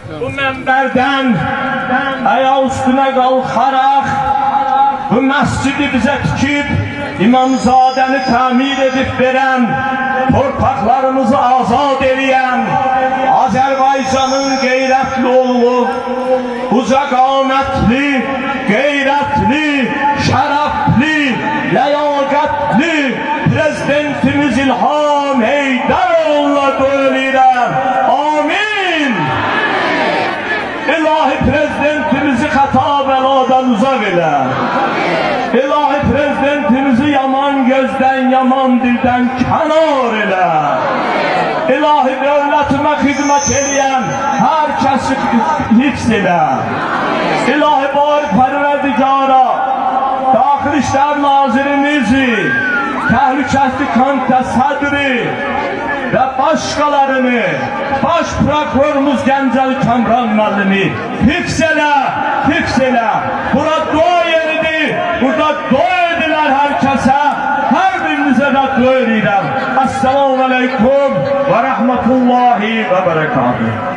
bu mənbərdən ayaq üstünə qalxaraq bu məscidi bizə tikib İmamzadəni təmir edib verən, torpaqlarımızı azad edən Azərbaycanın qeyrətli oğlu, uca qamətli, qeyrətli, şərəfli, ləyaqətli prezidentimiz İlham Heydəroğlu'na dua edirəm. Amin. İlahi prezidentimizi xəta bəladan uzaq elə. İlahi prezidentimizi yaman gözdən, yaman dildən kənar elə. İlahi dövlətimə xidmət edən hər kəsi hifz elə. İlahi bari pərverdigara, Daxili İşlər Nazirimizi, Təhlükəsizlik Komitə sədri və başqalarını, baş prokurorumuz Gəncəli Kamran müəllimi hifz elə, hifz elə. Bura dua yeridir, burada dua edilər hər kəsə, hər birinizə də dua edirəm. Esselamu Aleyküm və Rəhmətullahi və Bərəkatuhu.